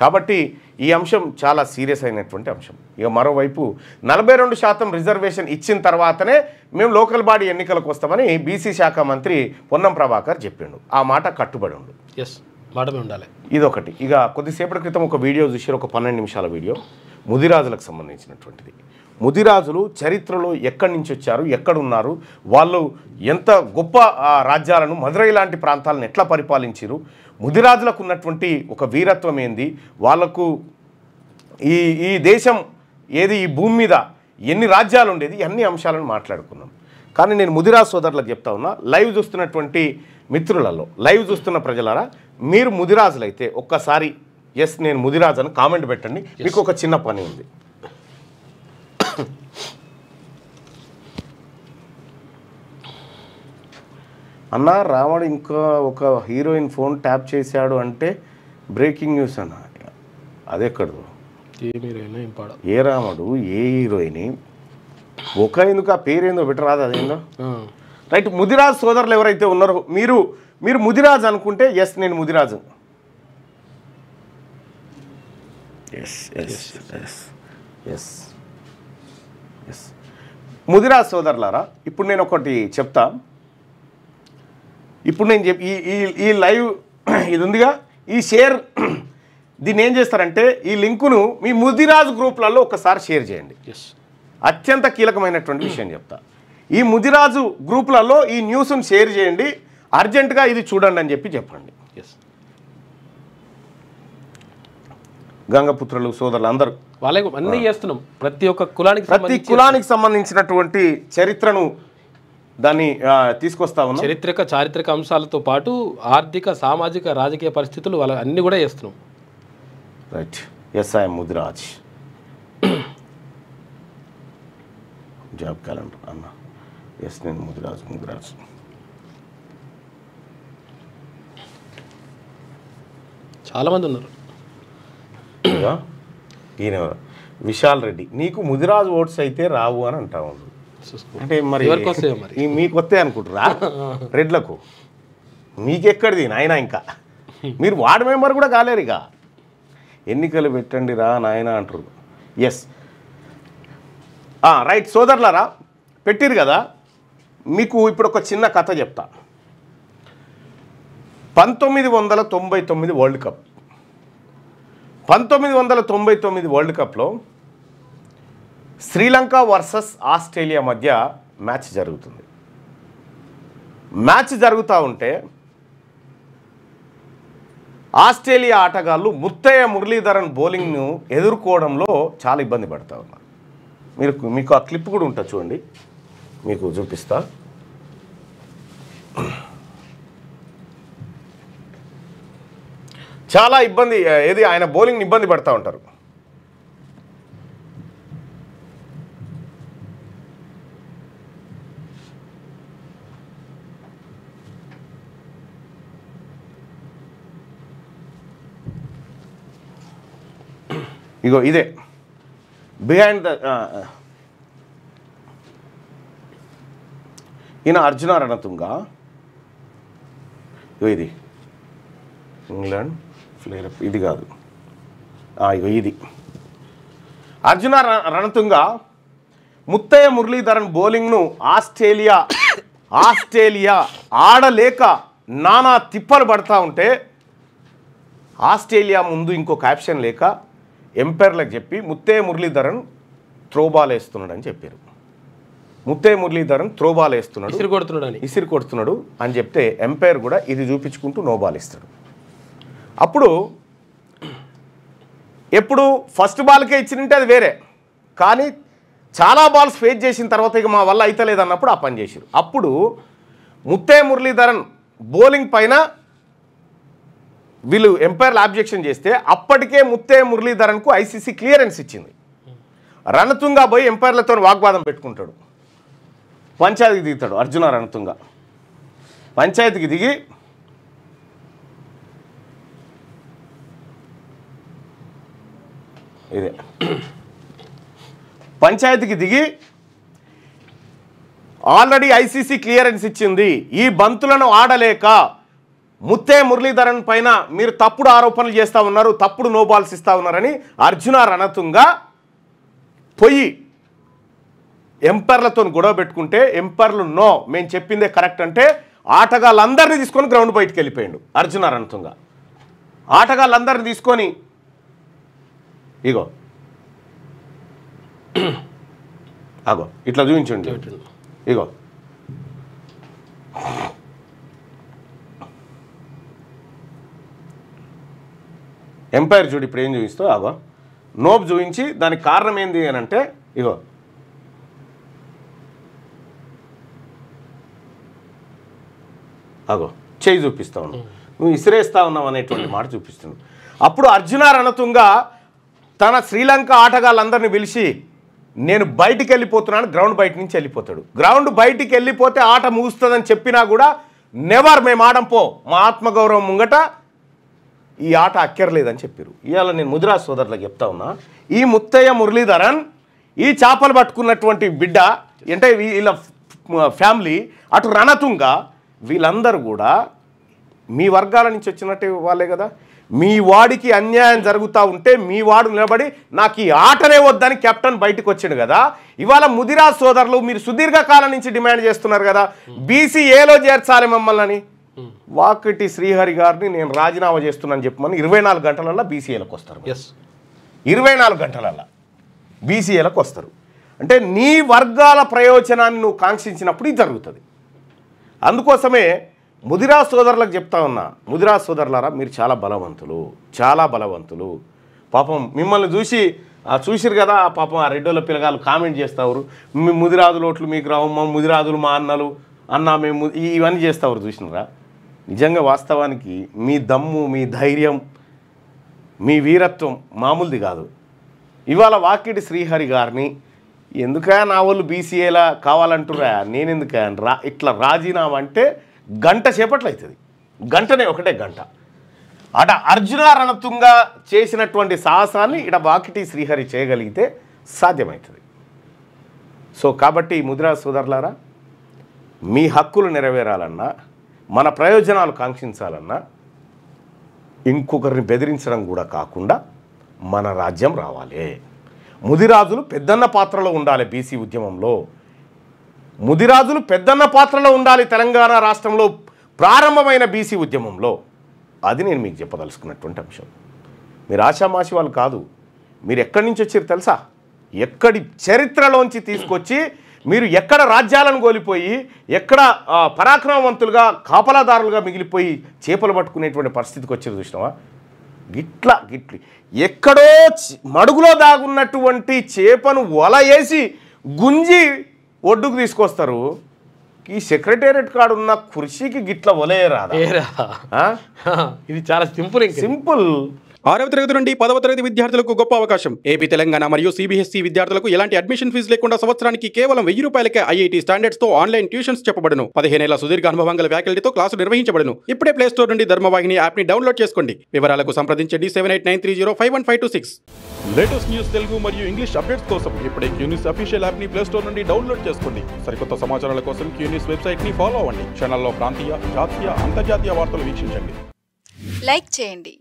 కాబట్టి ఈ అంశం చాలా సీరియస్ అయినటువంటి అంశం. ఇక మరోవైపు 42% రిజర్వేషన్ ఇచ్చిన తర్వాతనే మేము లోకల్ బాడీ ఎన్నికలకు వస్తామని బీసీ శాఖ మంత్రి పొన్నం ప్రభాకర్ చెప్పిండు. ఆ మాట కట్టుబడి ఉండు. మాట ఉండాలి. ఇదొకటి. ఇక కొద్దిసేపటి క్రితం ఒక వీడియో చూసారు, ఒక 12 నిమిషాల వీడియో, ముదిరాజులకు సంబంధించినటువంటిది. ముదిరాజులు చరిత్రలో ఎక్కడి నుంచి వచ్చారు, ఎక్కడున్నారు, వాళ్ళు ఎంత గొప్ప రాజ్యాలను, మదురై లాంటి ప్రాంతాలను ఎట్లా పరిపాలించారు, ముదిరాజులకు ఉన్నటువంటి ఒక వీరత్వం ఏంది, వాళ్లకు ఈ దేశం ఏది, ఈ భూమి మీద ఎన్ని రాజ్యాలు ఉండేది, అన్ని అంశాలను మాట్లాడుకున్నాం. కానీ నేను ముదిరాజు సోదరులకు చెప్తా ఉన్నా, లైవ్ చూస్తున్నటువంటి మిత్రులలో, లైవ్ చూస్తున్న ప్రజలారా, మీరు ముదిరాజులైతే ఒక్కసారి ఎస్ నేను ముదిరాజు అని కామెంట్ పెట్టండి. మీకు ఒక చిన్న పని ఉంది. అన్న రాముడు ఇంకా ఒక హీరోయిన్ ఫోన్ ట్యాప్ చేశాడు అంటే బ్రేకింగ్ న్యూస్ అన్న. అదెక్కడదు, ఏ రాముడు ఏ హీరోయిన్ ఒక ఎందుకు ఆ పేరేందో పెట్టరాదు, అదేందో రైట్. ముదిరాజు సోదరులు ఎవరైతే ఉన్నారో మీరు ముదిరాజు అనుకుంటే ఎస్ నేను ముదిరాజు. ముదిరాజు సోదరులారా, ఇప్పుడు నేను ఒకటి చెప్తా. ఇప్పుడు నేను ఈ లైవ్ ఇది ఉందిగా, ఈ షేర్ దీన్ని ఏం చేస్తారంటే ఈ లింకును మీ ముదిరాజు గ్రూప్లలో ఒకసారి షేర్ చేయండి. అత్యంత కీలకమైనటువంటి విషయం చెప్తా. ఈ ముదిరాజు గ్రూప్లలో ఈ న్యూస్ను షేర్ చేయండి, అర్జెంటుగా ఇది చూడండి అని చెప్పండి. గంగపుత్రులు సోదరులు అందరూ వాళ్ళకి అన్నీ చేస్తున్నాం. ప్రతి కులానికి సంబంధించినటువంటి చరిత్రను దాన్ని తీసుకొస్తా ఉన్నాం. చారిత్రక అంశాలతో పాటు ఆర్థిక, సామాజిక, రాజకీయ పరిస్థితులు వాళ్ళ అన్ని కూడా చేస్తున్నాం. Right. Yes I'm Mudiraj. Job calendar అన్న. ఎస్ నేను ముదిరాజు. చాలా మంది ఉన్నారు. ఈయన విశాల్ రెడ్డి, నీకు ముదిరాజు ఓట్స్ అయితే రావు అని అంటా ఉన్నాడు. అంటే మరి మీకు వస్తాయి అనుకుంటారా రెడ్లకు? మీకెక్కడిది నాయన, ఇంకా మీరు వార్డు మెంబర్ కూడా కాలేరు. ఇక ఎన్నికలు పెట్టండి రా నాయన అంటారు. ఎస్ రైట్ సోదరులారా, పెట్టిరు కదా. మీకు ఇప్పుడు ఒక చిన్న కథ చెప్తా. 1999 వరల్డ్ కప్, 1999 వరల్డ్ కప్లో శ్రీలంక వర్సెస్ ఆస్ట్రేలియా మధ్య మ్యాచ్ జరుగుతుంది. మ్యాచ్ జరుగుతూ ఉంటే ఆస్ట్రేలియా ఆటగాళ్ళు ముత్తయ్య మురళీధరన్ బౌలింగ్ను ఎదుర్కోవడంలో చాలా ఇబ్బంది పడుతూ ఉన్నారు. మీకు ఆ క్లిప్ కూడా ఉంటుంది, చూడండి, మీకు చూపిస్తా. చాలా ఇబ్బంది, ఏది ఆయన బౌలింగ్ని ఇబ్బంది పడుతూ ఉంటారు. ఇగో ఇదే బిహైండ్ ద ఈయన అర్జున రణతుంగ. ఇది ఇంగ్లాండ్ ఫ్లేర్, ఇది కాదు, ఇగో ఇది అర్జున రణతుంగ ముత్తయ్య మురళీధరన్ బౌలింగ్ను ఆస్ట్రేలియా ఆడలేక నానా తిప్పలు పడతా ఉంటే ఆస్ట్రేలియా ముందు ఇంకొక ఆప్షన్ లేక ఎంపైర్లకు చెప్పి ముత్తయ్య మురళీధరన్ త్రోబాల్ వేస్తున్నాడు అని చెప్పారు. ముత్తయ్య మురళీధరన్ త్రోబాల్ వేస్తున్నాడు, ఇసిరి కొడుతున్నాడు అని చెప్తే ఎంపైర్ కూడా ఇది చూపించుకుంటూ నోబాల్ ఇస్తాడు. అప్పుడు ఎప్పుడు ఫస్ట్ బాల్కే ఇచ్చినంటే అది వేరే, కానీ చాలా బాల్స్ ఫేస్ చేసిన తర్వాత ఇక మా వల్ల అయితలేదు అన్నప్పుడు ఆ పని చేశారు. అప్పుడు ముత్తయ్య మురళీధరన్ బౌలింగ్ పైన వీళ్ళు ఎంపైర్లు ఆబ్జెక్షన్ చేస్తే అప్పటికే ముత్తయ్య మురళీధరన్కు ఐసీసీ క్లియరెన్స్ ఇచ్చింది. రణతుంగ పోయి ఎంపైర్లతో వాగ్వాదం పెట్టుకుంటాడు, పంచాయతీకి దిగుతాడు. అర్జున రణతుంగ పంచాయతీకి దిగి ఇదే పంచాయతీకి దిగి ఆల్రెడీ ఐసీసీ క్లియరెన్స్ ఇచ్చింది, ఈ బంతులను ఆడలేక ముత్తయ్య మురళీధరన్ పైన మీరు తప్పుడు ఆరోపణలు చేస్తూ ఉన్నారు, తప్పుడు నోబాల్స్ ఇస్తూ ఉన్నారని అర్జున రణతుంగా పోయి ఎంపైర్లతో గొడవ పెట్టుకుంటే ఎంపైర్లు నో మేము చెప్పిందే కరెక్ట్ అంటే ఆటగాళ్ళందరినీ తీసుకొని గ్రౌండ్ బయటికి వెళ్ళిపోయాడు అర్జున రణతుంగా. ఆటగాళ్ళందరినీ తీసుకొని ఇగో అగో ఇట్లా చూపించండి, ఇగో ఎంపైర్ చూడు ఇప్పుడు ఏం చూపిస్తూ అగో నోబ్ చూపించి దానికి కారణం ఏంది అని అంటే ఇగో అగో చేయి చూపిస్తా ఉన్నావు, నువ్వు ఇసిరేస్తా ఉన్నావు అనేటువంటి మాట చూపిస్తున్నావు. అప్పుడు అర్జున రణతుంగా తన శ్రీలంక ఆటగాళ్ళందరినీ పిలిచి నేను బయటికి వెళ్ళిపోతున్నాను, గ్రౌండ్ బయట నుంచి వెళ్ళిపోతాడు. గ్రౌండ్ బయటికి వెళ్ళిపోతే ఆట ముగుస్తుందని చెప్పినా కూడా నెవర్ మేము ఆడం పో, మా ఆత్మగౌరవం ముంగట ఈ ఆట అక్కర్లేదని చెప్పారు. ఇవాళ నేను ముదిరాజ్ సోదరులకు చెప్తా ఉన్నా, ఈ ముత్తయ్య మురళీధరన్ ఈ చేపలు పట్టుకున్నటువంటి బిడ్డ అంటే వీళ్ళ ఫ్యామిలీ అటు రణతుంగా వీళ్ళందరూ కూడా మీ వర్గాల నుంచి వచ్చినట్టే వాళ్ళే కదా. మీ వాడికి అన్యాయం జరుగుతూ ఉంటే మీ వాడు నిలబడి నాకు ఈ ఆటనే వద్దని కెప్టెన్ బయటకు వచ్చాడు కదా. ఇవాళ ముదిరాజ్ సోదరులు మీరు సుదీర్ఘకాలం నుంచి డిమాండ్ చేస్తున్నారు కదా బీసీఏలో చేర్చాలి మమ్మల్ని. వాకిటి శ్రీహరి గారిని నేను రాజీనామా చేస్తున్నాను చెప్పమని 24 గంటలల్లో బీసీఏలకు వస్తారు. 24 గంటలల్లో బీసీఏలకు వస్తారు. అంటే నీ వర్గాల ప్రయోజనాన్ని నువ్వు కాంక్షించినప్పుడు ఇది జరుగుతుంది. అందుకోసమే ముదిరాజ్ సోదరులకు చెప్తా ఉన్నా, ముదిరాజ్ సోదరులారా మీరు చాలా బలవంతులు, చాలా బలవంతులు. పాపం మిమ్మల్ని చూసిరు కదా పాపం ఆ రెడ్డోళ్ళ పిల్లగాళ్ళు కామెంట్ చేస్తావు, మీ ముదిరాజులు ఓట్లు మీకు రావు, మా ముదిరాజులు మా అన్నలు అన్న మేము ఇవన్నీ చేస్తావు చూసినరా. నిజంగా వాస్తవానికి మీ దమ్ము, మీ ధైర్యం, మీ వీరత్వం మామూలుది కాదు. ఇవాళ వాకిటి శ్రీహరి గారిని ఎందుకా నా వాళ్ళు బీసీఏలా కావాలంటురా, నేను ఎందుకు ఇట్లా రాజీనామా అంటే గంట సేపట్లో అవుతుంది, గంటనే ఒకటే గంట. అట అర్జున రణతుంగా చేసినటువంటి సాహసాన్ని ఇట వాకిటి శ్రీహరి చేయగలిగితే సాధ్యమవుతుంది. సో కాబట్టి ముదిరాజ్ సోదరులారా మీ హక్కులు నెరవేరాలన్నా మన ప్రయోజనాలు కాంక్షించాలన్నా ఇంకొకరిని బెదిరించడం కూడా కాకుండా మన రాజ్యం రావాలి. ముదిరాజులు పెద్దన్న పాత్రలో ఉండాలి బీసీ ఉద్యమంలో, ముదిరాజులు పెద్దన్న పాత్రలో ఉండాలి తెలంగాణ రాష్ట్రంలో ప్రారంభమైన బీసీ ఉద్యమంలో. అది నేను మీకు చెప్పదలుచుకున్నటువంటి అంశం. మీరు ఆషామాషి వాళ్ళు కాదు, మీరు ఎక్కడి నుంచి వచ్చారు తెలుసా, ఎక్కడి చరిత్రలోంచి తీసుకొచ్చి మీరు ఎక్కడ రాజ్యాలను కోల్పోయి ఎక్కడ పరాక్రమవంతులుగా కాపలాదారులుగా మిగిలిపోయి చేపలు పట్టుకునేటువంటి పరిస్థితికి వచ్చారు చూసినావా. గిట్లి ఎక్కడో మడుగులో దాగున్నటువంటి చేపను వల వేసి గుంజి ఒడ్డుకు తీసుకొస్తారు. ఈ సెక్రటేరియట్ కాడు ఉన్న కుర్చీకి గిట్ల వలేయరాదా? ఇది చాలా సింపుల్. 6వ తరగతి నుండి 10వ తరగతి విద్యార్థులకు గొప్ప అవకాశం. ఏపీ, తెలంగాణ మరియు సిబిఎస్ఈ విద్యార్థులకు ఎలాంటి అడ్మిషన్ ఫీజు లేకుండా సంవత్సరానికి కేవలం 1000 రూపాయలకే ఐఐటీ స్టాండర్డ్స్ తో ఆన్లైన్ ట్యూషన్స్ చెప్పబడును. 15 ఏళ్ల సుదీర్ఘ అనుభవం గల ఫ్యాకల్టీతో క్లాసులు నిర్వహించబడును. ఇప్పుడే ప్లే స్టోర్ నుండి ధర్మవాహిని యాప్ ని డౌన్లోడ్ చేసుకోండి. వివరాలకు సంప్రదించండి 7893051526. లేటెస్ట్ న్యూస్ తెలుగు మరియు ఇంగ్లీష్ అప్డేట్స్ కోసం ఇప్పుడే క్యూన్యూస్ అఫీషియల్ యాప్ ని ప్లే స్టోర్ నుండి డౌన్లోడ్ చేసుకోండి. సరికొత్త సమాచారాల కోసం క్యూన్యూస్ వెబ్సైట్ ని ఫాలో అవ్వండి. ఛానల్లో ప్రాంతీయ, జాతీయ, అంతర్జాతీయ వార్తలు వీక్షించండి. లైక్ చేయండి.